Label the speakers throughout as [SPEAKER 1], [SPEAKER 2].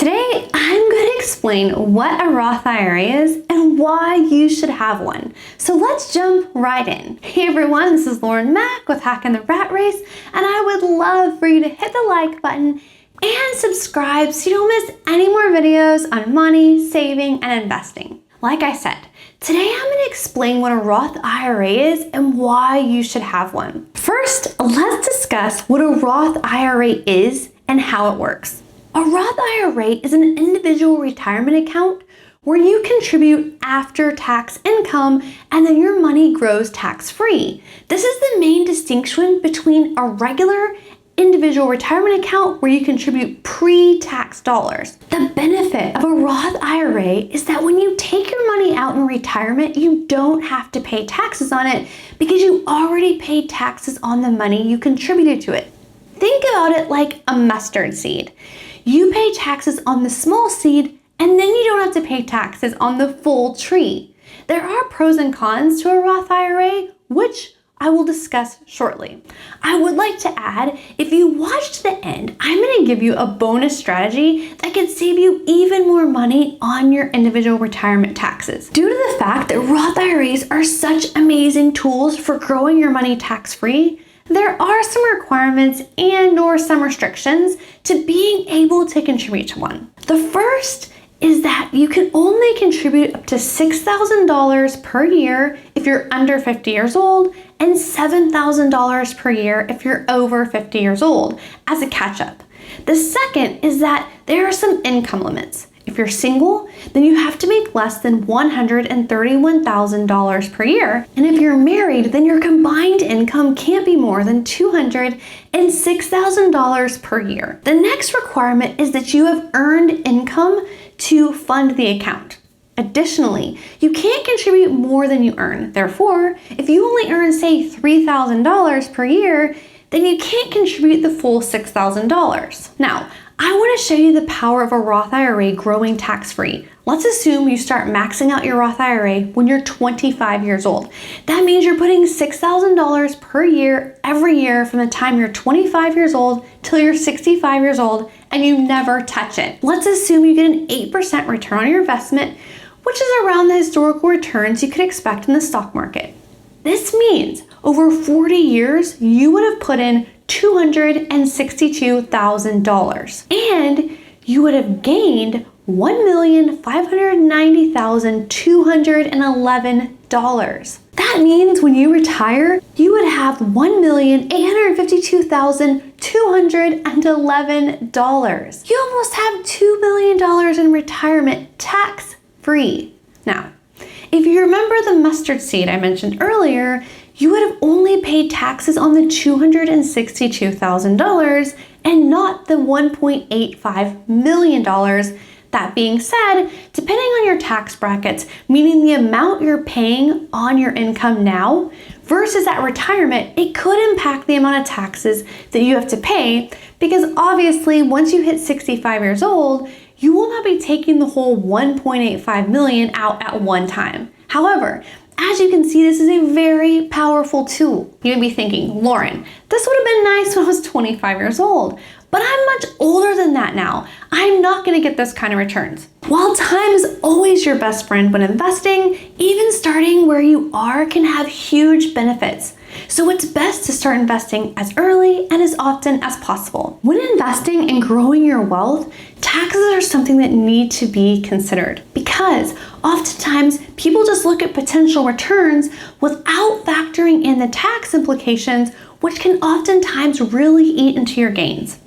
[SPEAKER 1] Today, I'm going to explain what a Roth IRA is and why you should have one. So let's jump right in. Hey everyone, this is Lauren Mack with Hacking the Rat Race, and I would love for you to hit the like button and subscribe so you don't miss any more videos on money, saving, and investing. Like I said, today I'm going to explain what a Roth IRA is and why you should have one. First, let's discuss what a Roth IRA is and how it works. A Roth IRA is an individual retirement account where you contribute after-tax income and then your money grows tax-free. This is the main distinction between a regular individual retirement account where you contribute pre-tax dollars. The benefit of a Roth IRA is that when you take your money out in retirement, you don't have to pay taxes on it because you already paid taxes on the money you contributed to it. Think about it like a mustard seed. You pay taxes on the small seed and then you don't have to pay taxes on the full tree. There are pros and cons to a Roth IRA, which I will discuss shortly. I would like to add, if you watch to the end, I'm going to give you a bonus strategy that can save you even more money on your individual retirement taxes. Due to the fact that Roth IRAs are such amazing tools for growing your money tax-free, there are some requirements and/or some restrictions to being able to contribute to one. The first is that you can only contribute up to $6,000 per year if you're under 50 years old and $7,000 per year if you're over 50 years old as a catch-up. The second is that there are some income limits. If you're single, then you have to make less than $131,000 per year. And if you're married, then your combined income can't be more than $206,000 per year. The next requirement is that you have earned income to fund the account. Additionally, you can't contribute more than you earn. Therefore, if you only earn, say, $3,000 per year, then you can't contribute the full $6,000. Now, I want to show you the power of a Roth IRA growing tax-free. Let's assume you start maxing out your Roth IRA when you're 25 years old. That means you're putting $6,000 per year every year from the time you're 25 years old till you're 65 years old, and you never touch it. Let's assume you get an 8% return on your investment, which is around the historical returns you could expect in the stock market. This means over 40 years, you would have put in $262,000 and you would have gained $1,590,211. That means when you retire, you would have $1,852,211. You almost have $2 million in retirement tax-free. Now, if you remember the mustard seed I mentioned earlier, you would have only paid taxes on the $262,000 and not the $1.85 million. That being said, depending on your tax brackets, meaning the amount you're paying on your income now versus at retirement, it could impact the amount of taxes that you have to pay because obviously once you hit 65 years old, you will not be taking the whole $1.85 million out at one time. However, as you can see, this is a very powerful tool. You may be thinking, Lauren, this would have been nice when I was 25 years old, but I'm much older than that now. I'm not going to get those kind of returns. While time is always your best friend when investing, even starting where you are can have huge benefits. So it's best to start investing as early and as often as possible. When investing and growing your wealth, taxes are something that need to be considered because oftentimes people just look at potential returns without factoring in the tax implications, which can oftentimes really eat into your gains.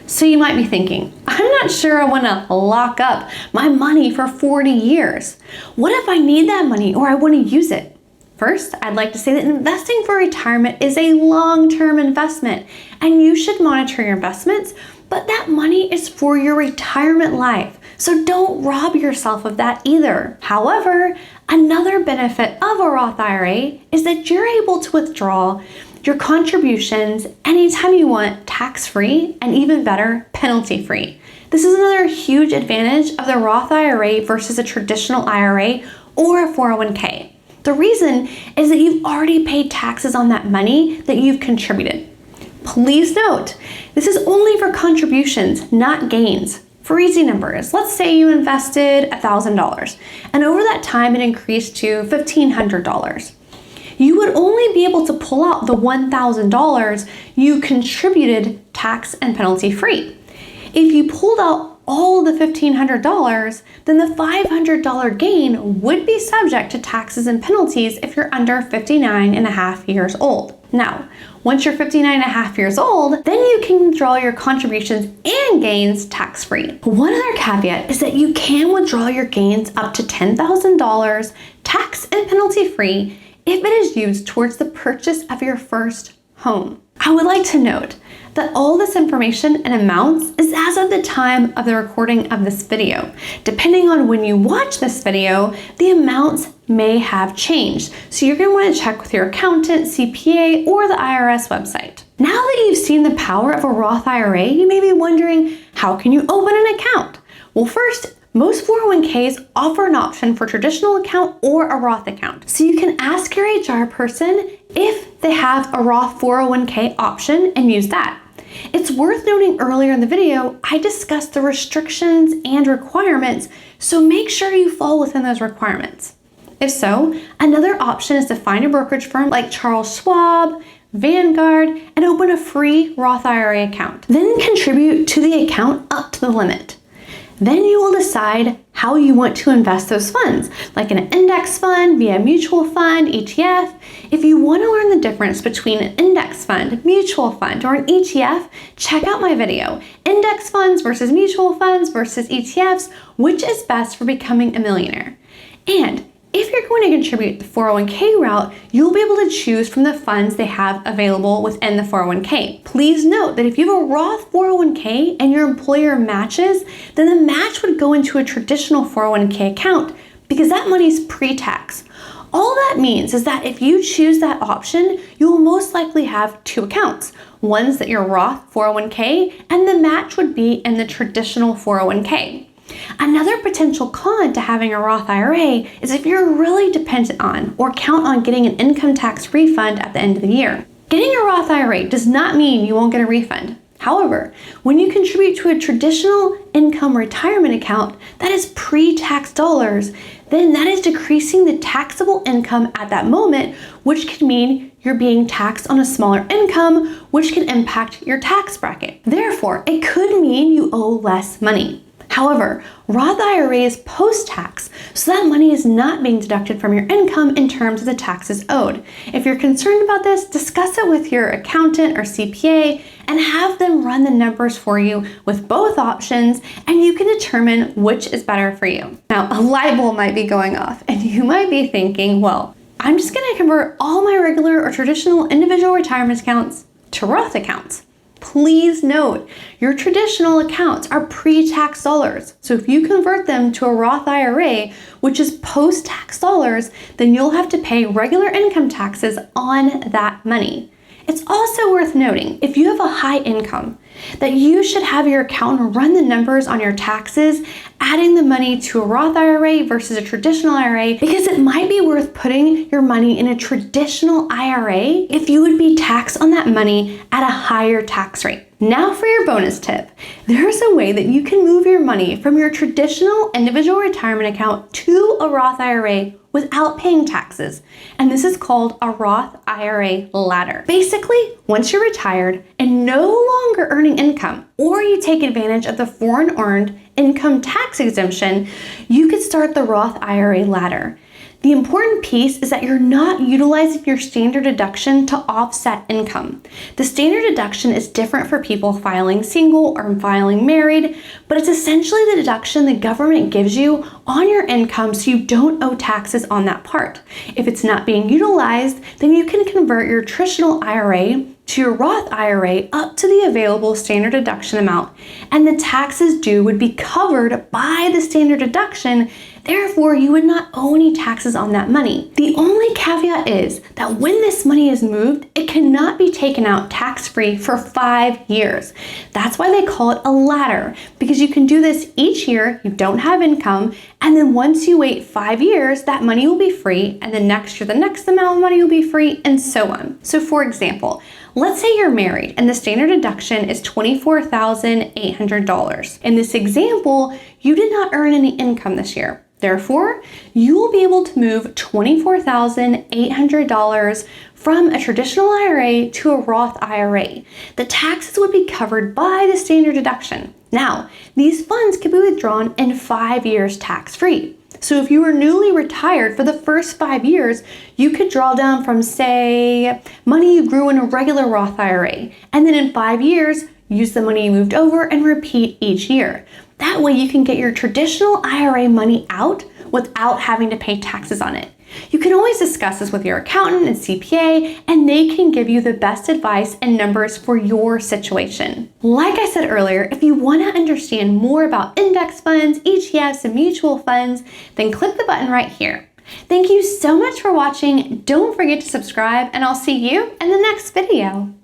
[SPEAKER 1] So you might be thinking, I'm not sure I want to lock up my money for 40 years. What if I need that money or I want to use it? First, I'd like to say that investing for retirement is a long-term investment and you should monitor your investments, but that money is for your retirement life. So don't rob yourself of that either. However, another benefit of a Roth IRA is that you're able to withdraw your contributions anytime you want, tax-free, and even better, penalty-free. This is another huge advantage of the Roth IRA versus a traditional IRA or a 401k. The reason is that you've already paid taxes on that money that you've contributed. Please note, this is only for contributions, not gains. For easy numbers, let's say you invested $1,000 and over that time it increased to $1,500. You would only be able to pull out the $1,000 you contributed tax and penalty free. If you pulled out all of the $1,500, then the $500 gain would be subject to taxes and penalties if you're under 59 and a half years old. Now, once you're 59 and a half years old, then you can withdraw your contributions and gains tax-free. One other caveat is that you can withdraw your gains up to $10,000 tax and penalty-free if it is used towards the purchase of your first home. I would like to note that all this information and amounts is as of the time of the recording of this video. Depending on when you watch this video, the amounts may have changed. So you're going to want to check with your accountant, CPA, or the IRS website. Now that you've seen the power of a Roth IRA, you may be wondering, how can you open an account? Well, first, most 401ks offer an option for traditional account or a Roth account. So you can ask your HR person if they have a Roth 401k option and use that. It's worth noting earlier in the video, I discussed the restrictions and requirements, so make sure you fall within those requirements. If so, another option is to find a brokerage firm like Charles Schwab, Vanguard, and open a free Roth IRA account. Then contribute to the account up to the limit. Then you will decide how you want to invest those funds, like an index fund, via mutual fund, ETF. If you want to learn the difference between an index fund, mutual fund, or an ETF, check out my video, Index Funds versus Mutual Funds versus ETFs, which is best for becoming a millionaire. And if you're going to contribute the 401k route, you'll be able to choose from the funds they have available within the 401k. Please note that if you have a Roth 401k and your employer matches, then the match would go into a traditional 401k account because that money's pre-tax. All that means is that if you choose that option, you will most likely have two accounts. One's that your Roth 401k and the match would be in the traditional 401k. Another potential con to having a Roth IRA is if you're really dependent on or count on getting an income tax refund at the end of the year. Getting a Roth IRA does not mean you won't get a refund. However, when you contribute to a traditional income retirement account that is pre-tax dollars, then that is decreasing the taxable income at that moment, which could mean you're being taxed on a smaller income, which can impact your tax bracket. Therefore, it could mean you owe less money. However, Roth IRA is post-tax, so that money is not being deducted from your income in terms of the taxes owed. If you're concerned about this, discuss it with your accountant or CPA and have them run the numbers for you with both options, and you can determine which is better for you. Now, a light bulb might be going off, and you might be thinking, well, I'm just going to convert all my regular or traditional individual retirement accounts to Roth accounts. Please note, your traditional accounts are pre-tax dollars. So if you convert them to a Roth IRA, which is post-tax dollars, then you'll have to pay regular income taxes on that money. It's also worth noting, if you have a high income, that you should have your accountant run the numbers on your taxes, adding the money to a Roth IRA versus a traditional IRA, because it might be worth putting your money in a traditional IRA if you would be taxed on that money at a higher tax rate. Now for your bonus tip. There's a way that you can move your money from your traditional individual retirement account to a Roth IRA without paying taxes, and this is called a Roth IRA ladder. Basically, once you're retired and no longer earning income, or you take advantage of the foreign earned income tax exemption, you could start the Roth IRA ladder. The important piece is that you're not utilizing your standard deduction to offset income. The standard deduction is different for people filing single or filing married, but it's essentially the deduction the government gives you on your income so you don't owe taxes on that part. If it's not being utilized, then you can convert your traditional IRA to your Roth IRA up to the available standard deduction amount, and the taxes due would be covered by the standard deduction. Therefore, you would not owe any taxes on that money. The only caveat is that when this money is moved, it cannot be taken out tax-free for 5 years. That's why they call it a ladder, because you can do this each year, you don't have income, and then once you wait 5 years, that money will be free, and then next year, the next amount of money will be free, and so on. So for example, Let's say you're married and the standard deduction is $24,800. In this example, you did not earn any income this year. Therefore, you will be able to move $24,800 from a traditional IRA to a Roth IRA. The taxes would be covered by the standard deduction. Now, these funds can be withdrawn in 5 years tax-free. So if you were newly retired for the first 5 years, you could draw down from, say, money you grew in a regular Roth IRA, and then in 5 years, use the money you moved over and repeat each year. That way you can get your traditional IRA money out without having to pay taxes on it. You can always discuss this with your accountant and CPA, and they can give you the best advice and numbers for your situation. Like I said earlier, if you want to understand more about index funds, ETFs, and mutual funds, then click the button right here. Thank you so much for watching. Don't forget to subscribe, and I'll see you in the next video.